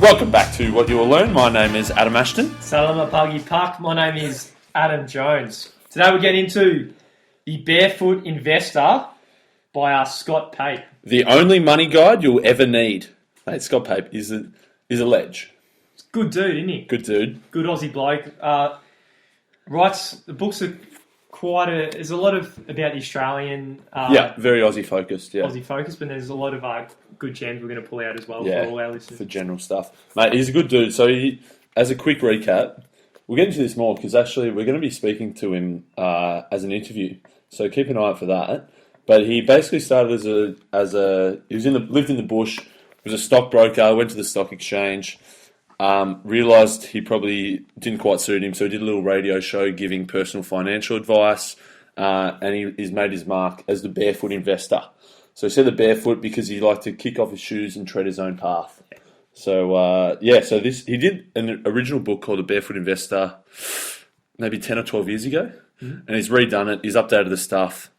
Welcome back to What You Will Learn. My name is Adam Ashton. Salama Pagi Pak. My name is Adam Jones. Today we'll get into The Barefoot Investor by Scott Pape. The only money guide you'll ever need. Mate, Scott Pape is a ledge. He's a good dude, isn't he? Good dude. Good Aussie bloke. Writes, the books are there's a lot of about the Australian... very Aussie focused, Aussie focused, but there's a lot of good gems we're going to pull out as well for all our listeners. For general stuff. Mate, he's a good dude. So as a quick recap, we'll get into this more because actually we're going to be speaking to him as an interview. So keep an eye out for that. But he basically started he lived in the bush, was a stockbroker, went to the stock exchange, realised he probably didn't quite suit him, so he did a little radio show giving personal financial advice, and he's made his mark as the Barefoot Investor. So he said the barefoot because he liked to kick off his shoes and tread his own path. So he did an original book called The Barefoot Investor maybe 10 or 12 years ago, and he's redone it, he's updated the stuff.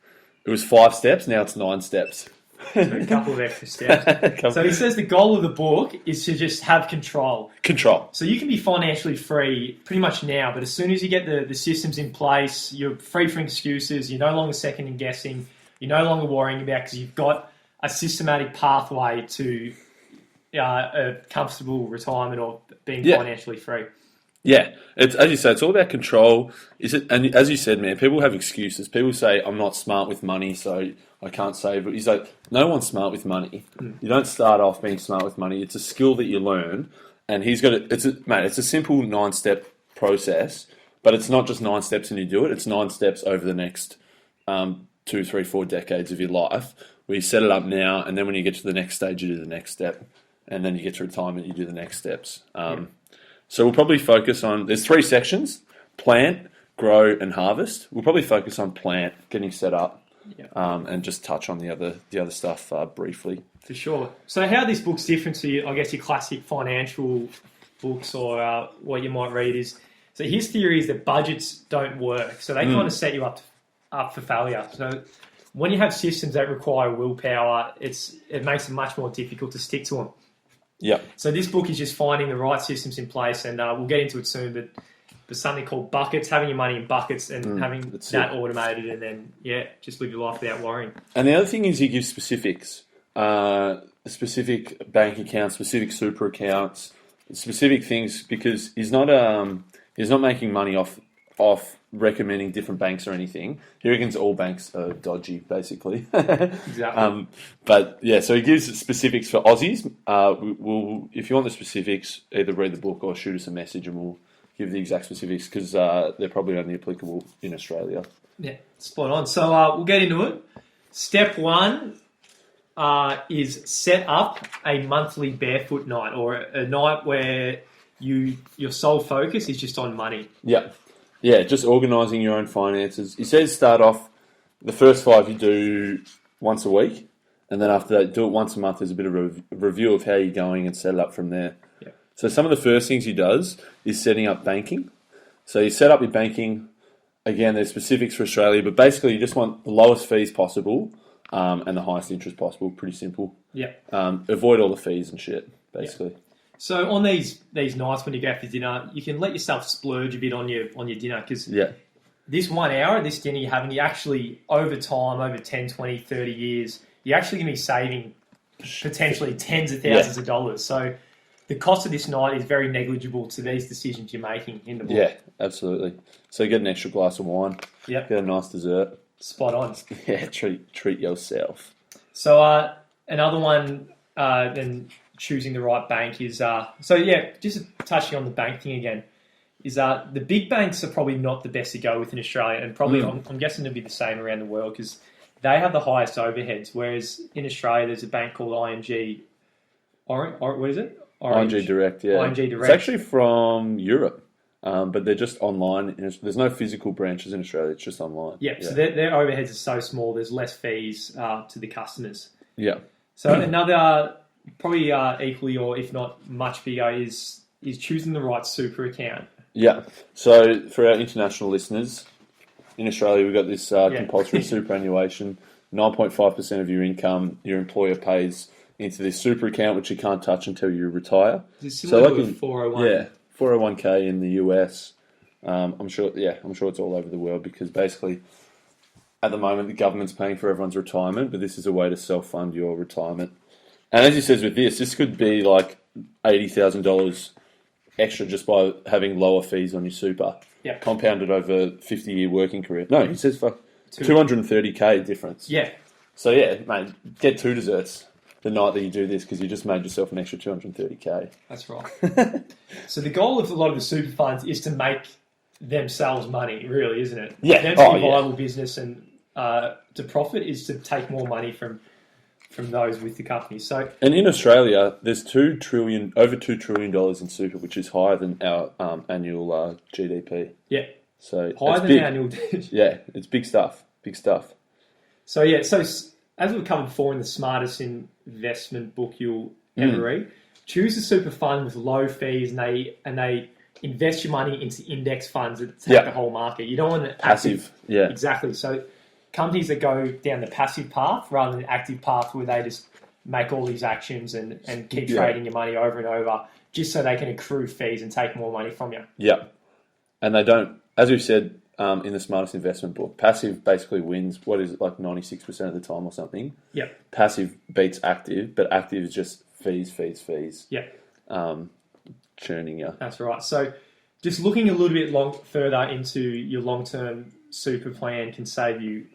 It was 5 steps, now it's 9 steps. So a couple of extra steps. So he says the goal of the book is to just have control. Control. So you can be financially free pretty much now, but as soon as you get the systems in place, you're free from excuses, you're no longer second and guessing, you're no longer worrying about because you've got a systematic pathway to a comfortable retirement or being financially free. Yeah, it's as you say, it's all about control. And as you said, man, people have excuses. People say, I'm not smart with money, so I can't save it. He's like, no one's smart with money. You don't start off being smart with money. It's a skill that you learn. And he's got it. It's a simple 9-step process, but it's not just 9 steps and you do it. It's 9 steps over the next 2, 3, 4 decades of your life, where you set it up now, and then when you get to the next stage, you do the next step, and then you get to retirement, you do the next steps. So we'll probably focus on, there's 3 sections: plant, grow, and harvest. We'll probably focus on plant, getting set up, and just touch on the other stuff briefly. For sure. So how this book's different to, I guess, your classic financial books or what you might read is, so his theory is that budgets don't work. So they kind of set you up for failure. So when you have systems that require willpower, it makes it much more difficult to stick to them. Yeah. So this book is just finding the right systems in place, and we'll get into it soon, but there's something called buckets, having your money in buckets and having that automated, and then, just live your life without worrying. And the other thing is he gives specifics, specific bank accounts, specific super accounts, specific things, because he's not making money off recommending different banks or anything. He reckons all banks are dodgy, basically. Exactly. So he gives specifics for Aussies. If you want the specifics, either read the book or shoot us a message and we'll give the exact specifics, because they're probably only applicable in Australia. Yeah, spot on. So we'll get into it. Step 1 is set up a monthly barefoot night, or a night where your sole focus is just on money. Yeah, just organising your own finances. He says start off, the first 5 you do once a week, and then after that, do it once a month as a bit of a review of how you're going and set it up from there. Yeah. So some of the first things he does is setting up banking. So you set up your banking. Again, there's specifics for Australia, but basically you just want the lowest fees possible and the highest interest possible. Pretty simple. Yeah. Avoid all the fees and shit, basically. Yeah. So on these nights when you go out for dinner, you can let yourself splurge a bit on your dinner, because this 1 hour, this dinner you're having, you actually, over time, over 10, 20, 30 years, you're actually going to be saving potentially tens of thousands of dollars. So the cost of this night is very negligible to these decisions you're making in the book. Yeah, absolutely. So get an extra glass of wine. Yep. Get a nice dessert. Spot on. Yeah, treat yourself. So another one, then choosing the right bank is just touching on the bank thing again, is the big banks are probably not the best to go with in Australia, and probably I'm guessing it'll be the same around the world, because they have the highest overheads, whereas in Australia there's a bank called ING. What is it? ING Direct, yeah. ING Direct. It's actually from Europe, but they're just online. There's no physical branches in Australia. It's just online. Yeah. So their overheads are so small. There's less fees to the customers. Yeah. So another, probably equally, or if not much bigger, is choosing the right super account. Yeah. So for our international listeners, in Australia we've got this compulsory superannuation. 9.5% of your income, your employer pays into this super account, which you can't touch until you retire. It's similar to a 401. Yeah, 401k in the US. I'm sure it's all over the world because basically, at the moment, the government's paying for everyone's retirement, but this is a way to self-fund your retirement. And as he says with this could be like $80,000 extra just by having lower fees on your super, compounded over 50-year working career. No, he says fuck, 230k difference. Yeah. So yeah, mate, get 2 desserts the night that you do this because you just made yourself an extra 230k. That's right. So the goal of a lot of the super funds is to make themselves money, really, isn't it? Yeah. For them to be a viable business and to profit is to take more money from those with the company. So, and in Australia, there's over $2 trillion in super, which is higher than our annual GDP. Yeah. So higher than annual. Yeah, it's big stuff. Big stuff. So yeah, as we've covered before in the smartest investment book you'll ever read, choose a super fund with low fees, and they invest your money into index funds that take the whole market. You don't want an passive. Yeah, exactly. So companies that go down the passive path rather than the active path, where they just make all these actions and keep trading your money over and over, just so they can accrue fees and take more money from you. Yeah, and they don't, as we've said in the smartest investment book, passive basically wins. What is it, like 96% of the time or something? Yeah. Passive beats active, but active is just fees. Yeah. Churning you. That's right. So just looking a little bit further into your long-term super plan can save you.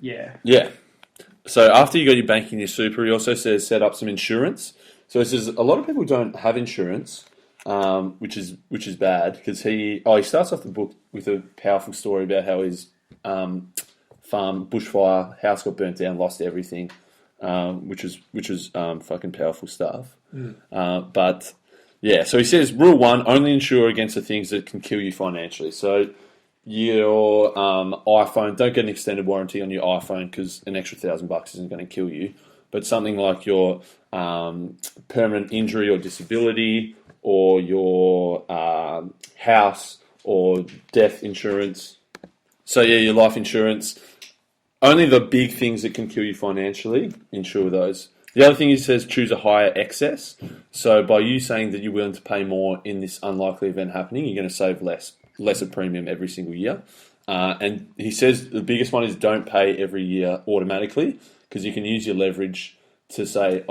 Yeah. So after you got your banking and your super, he also says set up some insurance. So he says a lot of people don't have insurance, which is bad because he starts off the book with a powerful story about how his farm bushfire house got burnt down, lost everything, which is fucking powerful stuff. But yeah, so he says rule 1: only insure against the things that can kill you financially. So your iPhone, don't get an extended warranty on your iPhone because an extra $1,000 isn't going to kill you. But something like your permanent injury or disability, or your house or death insurance. So yeah, your life insurance. Only the big things that can kill you financially, insure those. The other thing he says, choose a higher excess. So by you saying that you're willing to pay more in this unlikely event happening, you're going to save lesser premium every single year. And he says the biggest one is don't pay every year automatically, because you can use your leverage to say,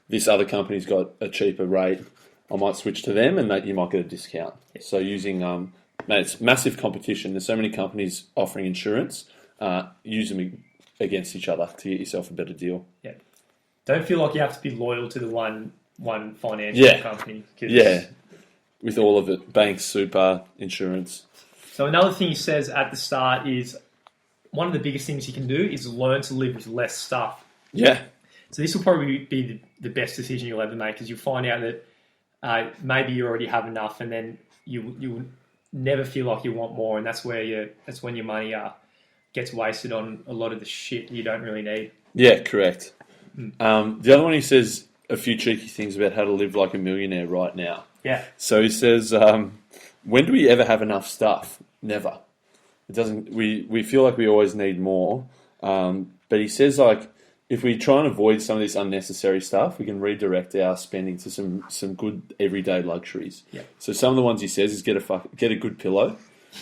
this other company's got a cheaper rate, I might switch to them, and that you might get a discount. So using, it's massive competition. There's so many companies offering insurance. Use them against each other to get yourself a better deal. Yeah. Don't feel like you have to be loyal to the one financial company. Yeah. With all of it, banks, super, insurance. So another thing he says at the start is one of the biggest things you can do is learn to live with less stuff. Yeah. So this will probably be the best decision you'll ever make, because you'll find out that maybe you already have enough, and then you never feel like you want more, and that's when your money gets wasted on a lot of the shit you don't really need. Yeah, correct. The other one, he says a few cheeky things about how to live like a millionaire right now. Yeah. So he says, when do we ever have enough stuff? Never. It doesn't. We feel like we always need more. But he says, like, if we try and avoid some of this unnecessary stuff, we can redirect our spending to some good everyday luxuries. Yeah. So some of the ones he says is get a good pillow.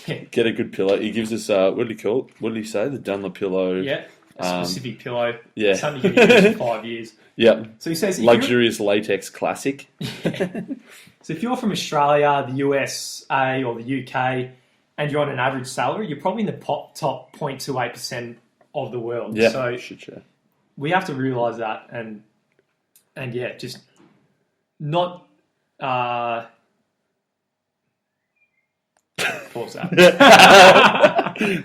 Get a good pillow. He gives us what did he call it? What did he say? The Dunlop pillow. Yeah. A specific pillow. Yeah. Something you can use for 5 years. Yeah. So he says luxurious latex classic. So if you're from Australia, the USA, or the UK, and you're on an average salary, you're probably in the top 0.28% of the world. Yeah. So we have to realise that, and yeah, just not pause that.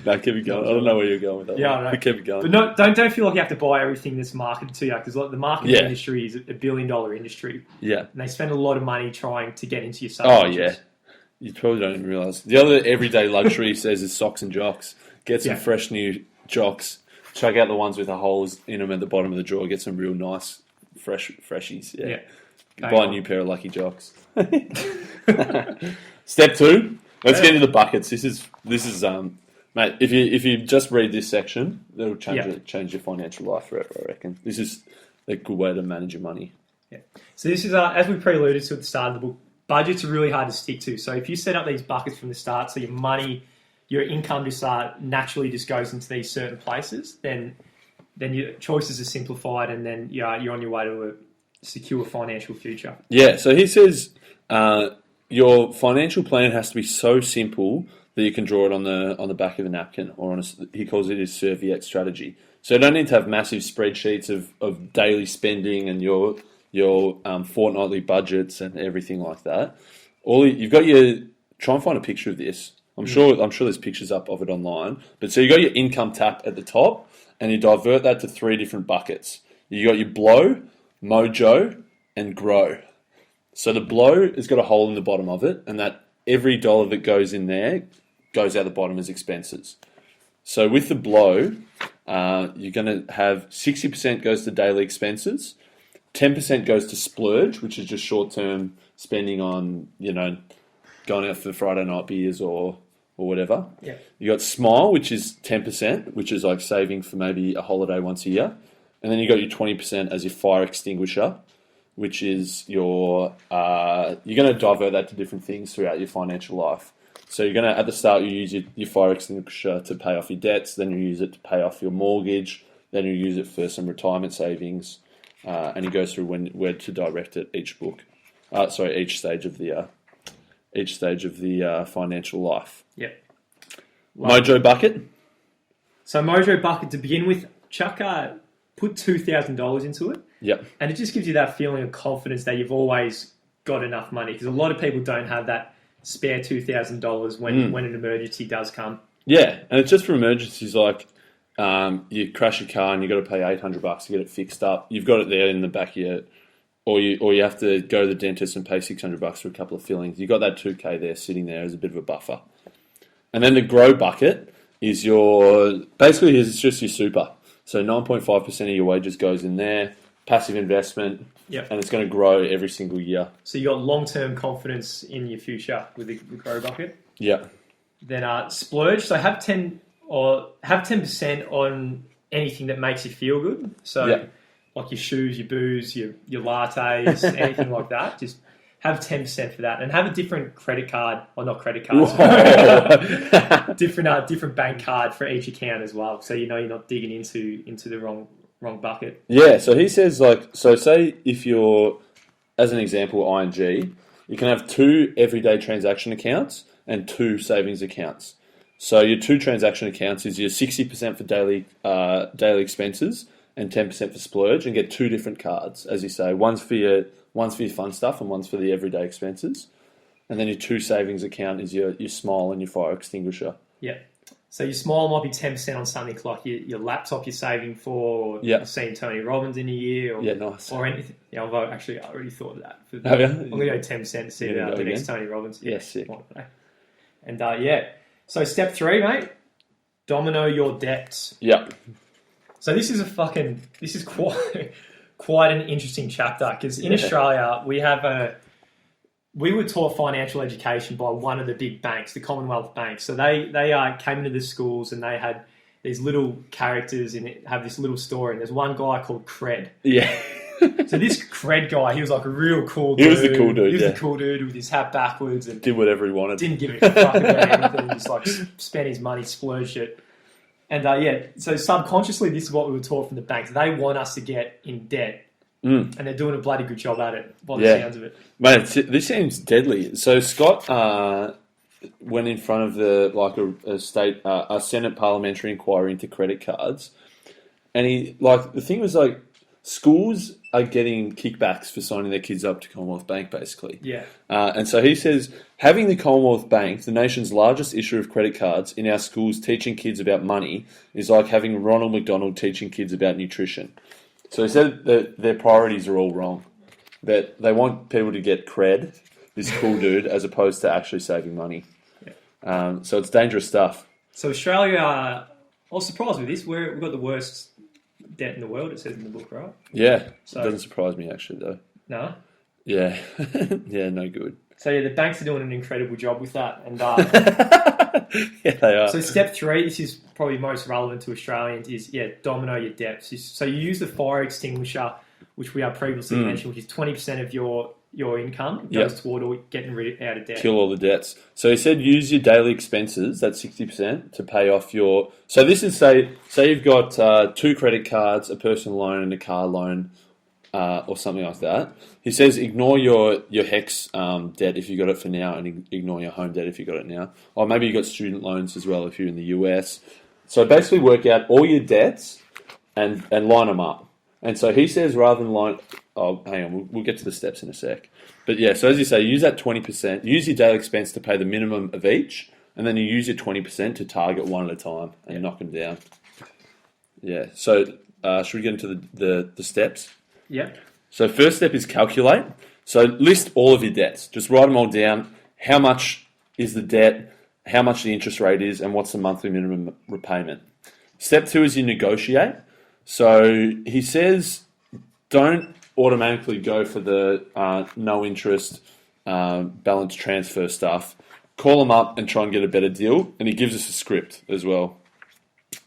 No, keep it going. I don't know where you're going with that. Yeah, I know. Keep it going. But don't feel like you have to buy everything that's marketed to you, because the marketing industry is $1 billion industry. Yeah. And they spend a lot of money trying to get into your subconscious. Oh, yeah. You probably don't even realise. The other everyday luxury he says is socks and jocks. Get some fresh new jocks. Chuck out the ones with the holes in them at the bottom of the drawer. Get some real nice freshies. Yeah. Buy a new pair of Lucky Jocks. Step 2. Let's get into the buckets. This is mate. If you just read this section, that'll change your financial life forever, I reckon. This is a good way to manage your money. Yeah. So this is, as we pre-alluded to at the start of the book, budgets are really hard to stick to. So if you set up these buckets from the start, so your money, your income just naturally just goes into these certain places, then your choices are simplified, and then you're on your way to a secure financial future. Yeah, so he says your financial plan has to be so simple that you can draw it on the back of a napkin, or he calls it his serviette strategy. So you don't need to have massive spreadsheets of daily spending and your fortnightly budgets and everything like that. Try and find a picture of this. I'm sure there's pictures up of it online. But so you got your income tap at the top, and you divert that to 3 different buckets. You got your blow, mojo, and grow. So the blow has got a hole in the bottom of it, and that every dollar that goes in there goes out the bottom as expenses. So with the blow, you're going to have 60% goes to daily expenses, 10% goes to splurge, which is just short-term spending on, going out for Friday night beers or whatever. Yeah. You got smile, which is 10%, which is like saving for maybe a holiday once a year. And then you got your 20% as your fire extinguisher, which is you're going to divert that to different things throughout your financial life. So you're going to, at the start, you use your fire extinguisher to pay off your debts, then you use it to pay off your mortgage, then you use it for some retirement savings, and he goes through where to direct it each stage of the financial life. Yep. Mojo bucket. So Mojo bucket, to begin with, put $2,000 into it. Yep. And it just gives you that feeling of confidence that you've always got enough money, because a lot of people don't have that spare $2,000 when an emergency does come. Yeah, and it's just for emergencies like you crash your car and you've got to pay $800 to get it fixed up. You've got it there in the back of your, or you have to go to the dentist and pay $600 for a couple of fillings. You've got that $2,000 there sitting there as a bit of a buffer. And then the grow bucket is it's just your super. So 9.5% of your wages goes in there, passive investment, yep. And it's going to grow every single year. So you got long-term confidence in your future with the grow bucket. Yeah. Then splurge. So have 10% on anything that makes you feel good. So like your shoes, your booze, your lattes, anything like that. Just have 10% for that, and have a different credit card, or not credit cards, different bank card for each account as well. So you're not digging into the wrong bucket. Yeah. So he says say if you're, as an example, ING, you can have 2 everyday transaction accounts and 2 savings accounts. So your 2 transaction accounts is your 60% for daily expenses and 10% for splurge, and get 2 different cards, as you say. One's for your fun stuff and one's for the everyday expenses. And then your 2 savings account is your smile and your fire extinguisher. Yeah. So your smile might be 10% on something like your laptop you're saving for, or seeing Tony Robbins in a year, or, nice. or anything. Yeah, I already thought of that. Have you? I'm going to go 10% to see the next Tony Robbins. Yeah, sick. And so step 3, mate, domino your debts. Yep. So this is quite an interesting chapter, because in Australia we were taught financial education by one of the big banks, the Commonwealth banks. So they came into the schools and they had these little characters and have this little story. And there's one guy called Cred. Yeah. So this Cred guy, he was like a real cool dude. He was the cool dude. He was the cool dude with his hat backwards and did whatever he wanted. Didn't give a fuck about anything. Just like spent his money, splurged it. And so subconsciously, this is what we were taught from the banks. They want us to get in debt. And they're doing a bloody good job at it, by the sounds of it. Mate, this seems deadly. So Scott went in front of a Senate parliamentary inquiry into credit cards, and the thing was schools are getting kickbacks for signing their kids up to Commonwealth Bank, basically. Yeah. And so he says, having the Commonwealth Bank, the nation's largest issuer of credit cards, in our schools teaching kids about money is like having Ronald McDonald teaching kids about nutrition. So he said that their priorities are all wrong. That they want people to get cred, this cool dude, as opposed to actually saving money. Yeah. So it's dangerous stuff. So Australia, I was surprised with this. We've got the worst debt in the world, it says in the book, right? Yeah. So, it doesn't surprise me, actually, though. No? Yeah. Yeah, no good. So the banks are doing an incredible job with that. And yeah, they are. So step 3, this is probably most relevant to Australians, is domino your debts. So you use the fire extinguisher which we have previously mentioned, which is 20% of your income goes toward getting out of debt. Kill all the debts. So he said use your daily expenses, that's 60%, to pay off your... So this is, say you've got 2 credit cards, a personal loan and a car loan, or something like that. He says ignore your HEX debt if you got it for now, and ignore your home debt if you got it now. Or maybe you got student loans as well if you're in the US. So basically work out all your debts and line them up. And so he says rather than line... Oh, hang on, we'll get to the steps in a sec. But yeah, so as you say, use that 20%, use your daily expense to pay the minimum of each, and then you use your 20% to target one at a time and knock them down. Yeah, so should we get into the steps? Yeah. So first step is calculate. So list all of your debts. Just write them all down. How much is the debt, how much the interest rate is, and what's the monthly minimum repayment. Step 2 is you negotiate. So he says don't automatically go for the no interest balance transfer stuff. Call them up and try and get a better deal. And he gives us a script as well,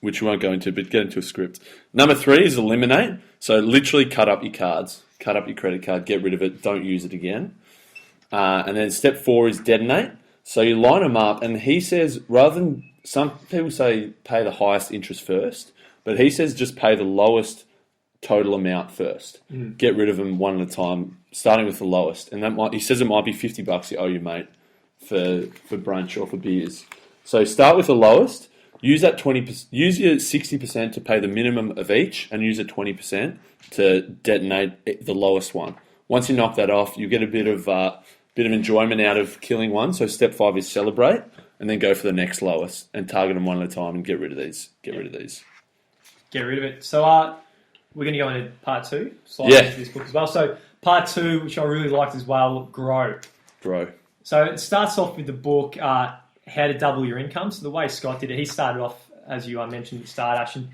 which we won't go into, but get into a script. Number 3 is eliminate. So literally cut up your cards, cut up your credit card, get rid of it, don't use it again. And then step 4 is detonate. So you line them up, and he says rather than, some people say pay the highest interest first, but he says just pay the lowest total amount first. Get rid of them one at a time, starting with the lowest. And he says it might be $50 you owe your mate for brunch or for beers. So start with the lowest. Use that 20%. Use your 60% to pay the minimum of each, and use a 20% to detonate the lowest one. Once you knock that off, you get a bit of enjoyment out of killing one. So step 5 is celebrate, and then go for the next lowest and target them one at a time and get rid of these. Get rid of it. So we're going to go into part 2, slightly into this book as well. So part 2, which I really liked as well, grow. So it starts off with the book, how to double your income. So the way Scott did it, he started off, as you mentioned at the start, Ashton,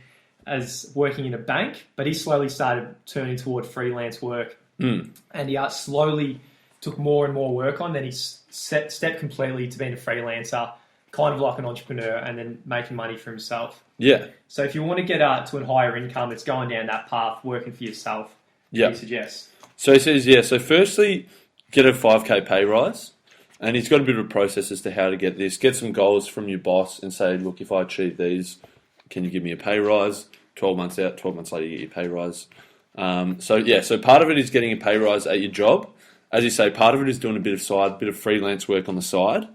as working in a bank, but he slowly started turning toward freelance work. And he slowly took more and more work on. Then he stepped completely to being a freelancer, kind of like an entrepreneur, and then making money for himself. Yeah. So if you want to get to a higher income, it's going down that path, working for yourself. Yeah. He suggests. So he says, so firstly, get a 5K pay rise. And he's got a bit of a process as to how to get this. Get some goals from your boss and say, look, if I achieve these, can you give me a pay rise? 12 months out, 12 months later, you get your pay rise. So part of it is getting a pay rise at your job. As you say, part of it is doing a bit of freelance work on the side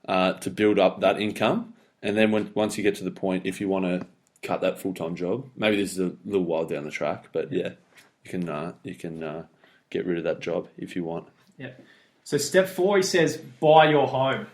to build up that income. And then once you get to the point, if you want to cut that full-time job, maybe this is a little while down the track, but yeah, you can get rid of that job if you want. Yeah. So step 4, he says, buy your home.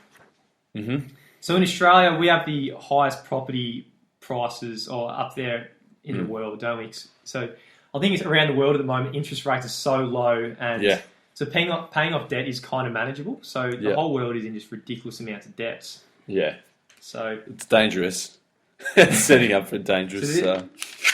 Mm-hmm. So in Australia, we have the highest property prices up there in the world, don't we? So I think it's around the world at the moment, interest rates are so low, and so paying off debt is kind of manageable. So the whole world is in just ridiculous amounts of debts. Yeah. So it's dangerous. It's setting up for dangerous.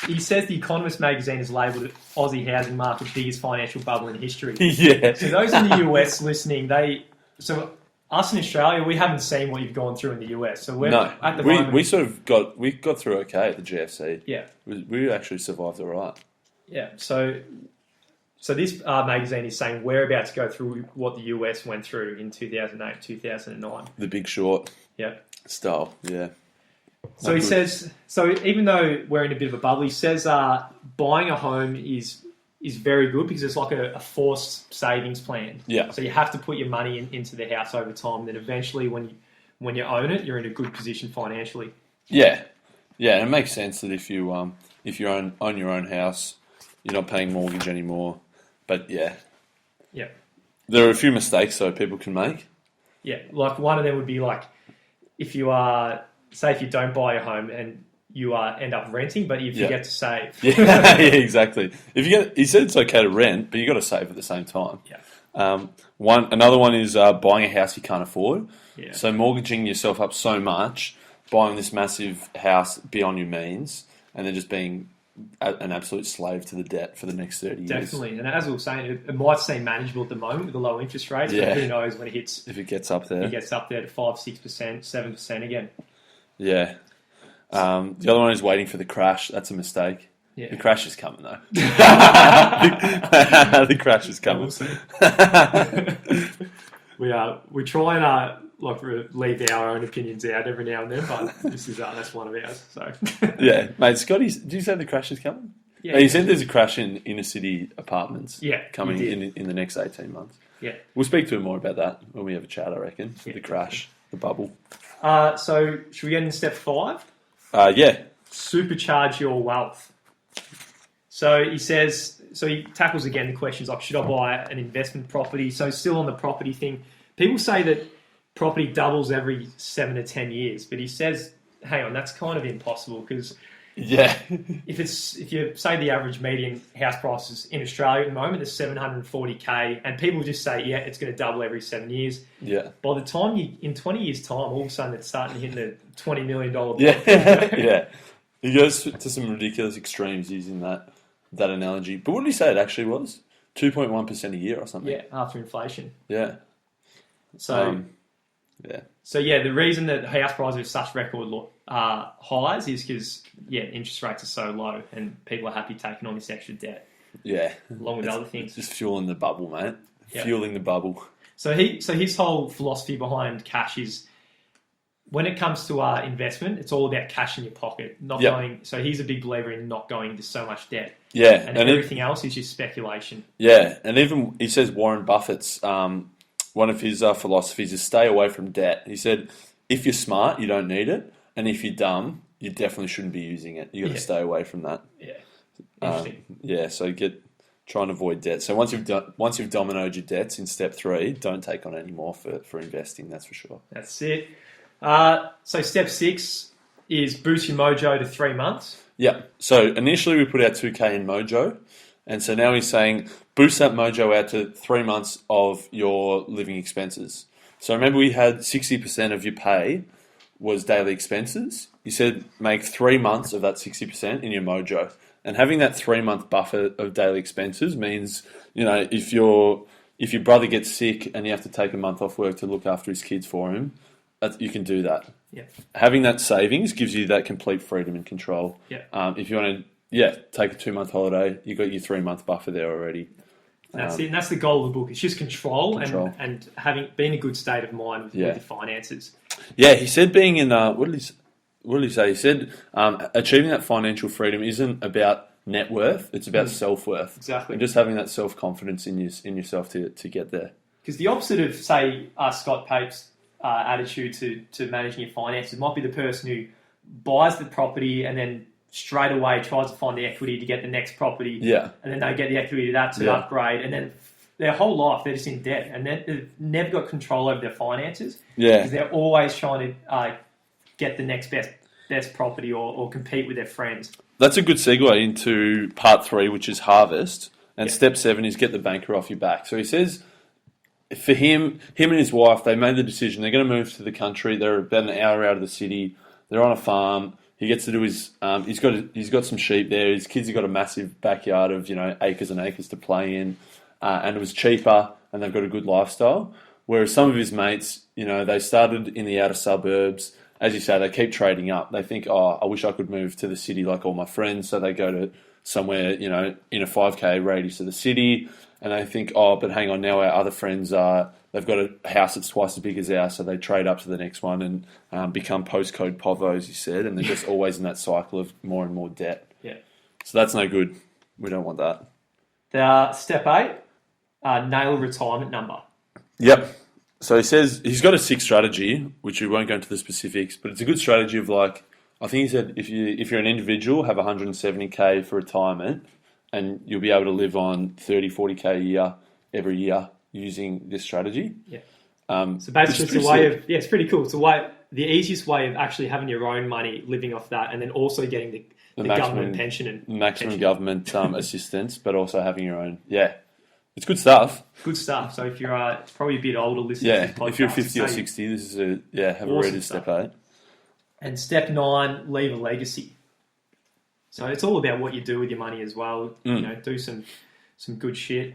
He says The Economist magazine has labelled Aussie housing market biggest financial bubble in history. Yeah. So those in the US listening, us in Australia, we haven't seen what you've gone through in the US. So at the moment, we got through okay at the GFC. Yeah. We actually survived all right. Yeah. So this magazine is saying we're about to go through what the US went through in 2008, 2009. The Big Short. Yeah. Style. Yeah. So he says, even though we're in a bit of a bubble, he says buying a home is very good because it's like a forced savings plan. Yeah. So you have to put your money into the house over time. Then eventually, when you own it, you're in a good position financially. Yeah. Yeah, and it makes sense that if you own your own house, you're not paying mortgage anymore. But yeah. There are a few mistakes though people can make. Yeah, like one of them would be like if you if you don't buy a home and you end up renting, but you forget to save. Yeah, exactly. He said it's okay to rent, but you got to save at the same time. Yeah. Another one is buying a house you can't afford. Yeah. So mortgaging yourself up so much, buying this massive house beyond your means, and then just being an absolute slave to the debt for the next 30 years. Definitely. And as we were saying, it might seem manageable at the moment with the low interest rates, but who knows when it hits... If it gets up there. It gets up there to 5%, 6%, 7% again. Yeah. The other one is waiting for the crash. That's a mistake. Yeah. The crash is coming, though. The crash is coming. We try and leave our own opinions out every now and then, but that's one of ours. So yeah, mate. Scotty, did you say the crash is coming? Yeah, no, you said there's a crash in inner city apartments. Yeah, coming in the next 18 months. Yeah, we'll speak to him more about that when we have a chat. I reckon the crash, the bubble. So should we get into step 5? Yeah. Supercharge your wealth. So he says. So he tackles again the questions like, should I buy an investment property? So still on the property thing, people say that property doubles every 7 to 10 years, but he says, hang on, that's kind of impossible because if you say the average median house prices in Australia at the moment is $740K, and people just say, yeah, it's going to double every 7 years. Yeah. By the time in 20 years' time, all of a sudden it's starting to hit the $20 million. Yeah. He goes to some ridiculous extremes using that analogy. But what did he say it actually was? 2.1% a year or something. Yeah, after inflation. Yeah. So, yeah. So, the reason that house prices are such record highs is because, interest rates are so low and people are happy taking on this extra debt. Yeah. Along with other things. Just fueling the bubble, mate. Yep. Fueling the bubble. So his whole philosophy behind cash is when it comes to investment, it's all about cash in your pocket, not going. So he's a big believer in not going into so much debt. Yeah, and everything else is just speculation. Yeah, and even he says Warren Buffett's one of his philosophies is stay away from debt. He said, if you're smart, you don't need it, and if you're dumb, you definitely shouldn't be using it. You got to stay away from that. Yeah, interesting. So try and avoid debt. So once you've dominoed your debts in step 3, don't take on any more for investing. That's for sure. That's it. So step 6 is boost your mojo to 3 months. Yeah. So initially we put our 2K in mojo, and so now he's saying boost that mojo out to 3 months of your living expenses. So remember we had 60% of your pay was daily expenses. He said make 3 months of that 60% in your mojo. And having that 3 month buffer of daily expenses means, if your brother gets sick and you have to take a month off work to look after his kids for him, you can do that. Yeah. Having that savings gives you that complete freedom and control. Yeah. If you want to, take a 2 month holiday, you've got your 3 month buffer there already. That's it, and that's the goal of the book. It's just control. And being a good state of mind with your finances. Yeah, he said being in what did he say? He said achieving that financial freedom isn't about net worth; it's about self worth. Exactly. And just having that self confidence in yourself to get there. Because the opposite of say Scott Pape's attitude to managing your finances might be the person who buys the property and then straight away tries to find the equity to get the next property. Yeah. And then they get the equity to that to upgrade, and then their whole life they're just in debt, and they've never got control over their finances. Yeah. Because they're always trying to get the next best property or compete with their friends. That's a good segue into part 3, which is harvest. And step 7 is get the banker off your back. So he says, for him and his wife, they made the decision. They're going to move to the country. They're about an hour out of the city. They're on a farm. He gets to do his. He's got some sheep there. His kids have got a massive backyard of acres and acres to play in, and it was cheaper, and they've got a good lifestyle. Whereas some of his mates, they started in the outer suburbs. As you say, they keep trading up. They think, I wish I could move to the city like all my friends. So they go to somewhere, in a 5K radius of the city. And they think, but hang on, now our other friends they've got a house that's twice as big as ours. So they trade up to the next one and become postcode povos, he said. And they're just always in that cycle of more and more debt. Yeah. So that's no good. We don't want that. Step 8, nail a retirement number. Yep. So he says he's got a 6 strategy, which we won't go into the specifics, but it's a good strategy of I think he said if you're an individual, have 170K for retirement, and you'll be able to live on 30, 40K a year every year using this strategy. Yeah. So basically, it's a way of it's pretty cool. It's the easiest way of actually having your own money, living off that, and then also getting the government pension and maximum government assistance, but also having your own. Yeah. It's good stuff. Good stuff. So if you're probably a bit older listening to this podcast, if you're 50 or 60, this is have awesome a read of step 8. And step 9, leave a legacy. So it's all about what you do with your money as well. Do some good shit.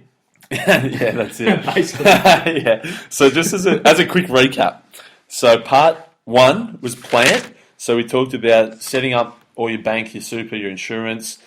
Yeah, that's it. Basically. Yeah. So just as a quick recap. So part 1 was plant. So we talked about setting up all your bank, your super, your insurance,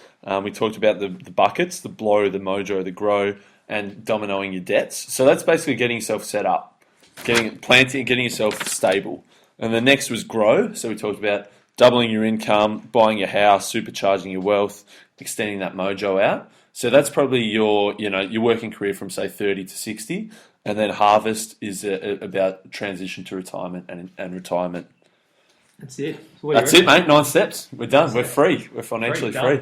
We talked about the buckets, the blow, the mojo, the grow, and dominoing your debts. So that's basically getting yourself set up, getting yourself stable. And the next was grow. So we talked about doubling your income, buying your house, supercharging your wealth, extending that mojo out. So that's probably your working career from say 30 to 60. And then harvest is about transition to retirement and retirement. That's it. That's it, mate. 9 steps. We're done. We're free. We're financially free.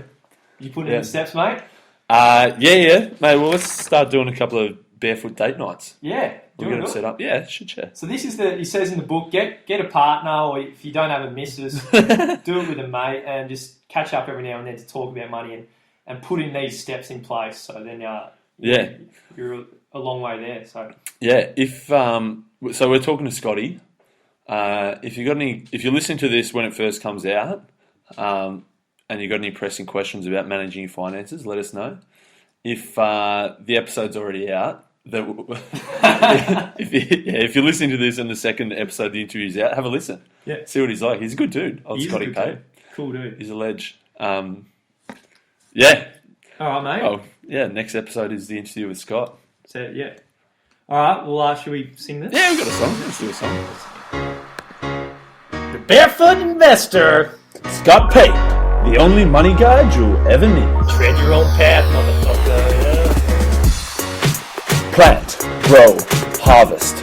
You putting in the steps, mate? Yeah, mate. Well, let's start doing a couple of barefoot date nights. Yeah, we'll get them set up. Yeah, should share. So this is he says in the book, get a partner, or if you don't have a missus, do it with a mate, and just catch up every now and then to talk about money and put in these steps in place. So then, you're a long way there. So so we're talking to Scotty. If you're listening to this when it first comes out, and you've got any pressing questions about managing your finances, let us know. If the episode's already out, if you're listening to this and the second episode of the interview's out, have a listen. Yeah, see what he's like. He's a good dude. Scotty Pape. Cool dude. He's a ledge. Yeah. All right, mate. Oh, yeah. Next episode is the interview with Scott. So yeah. All right. Well, should we sing this? Yeah, we've got a song. Let's do a song. The Barefoot Investor, Scott Pape, the only money guide you'll ever need. Tread your own path, motherfucker. Yeah. Plant, grow, harvest.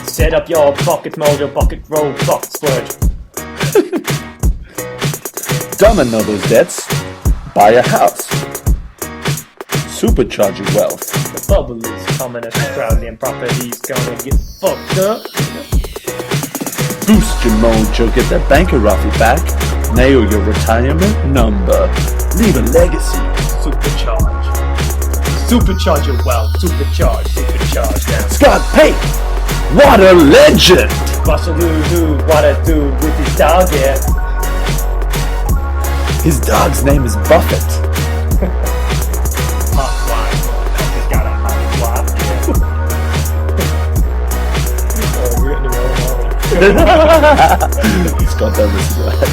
Set up your bucket mojo, bucket roll, bucket splurge. Domino those debts. Buy a house. Supercharge your wealth. The bubble is coming as proudly and property's gonna get fucked up. Boost your mojo, get that banker off your back. Nail your retirement number. Leave a legacy. Supercharge. Supercharge your wealth. Supercharge now. Scott Pape, what a legend! Bustle-doo-doo, what a dude with his dog here. His dog's name is Buffett. Hot wife. He's got a hot wife, yeah. Oh, we're getting the wrong one. Scott, that was right.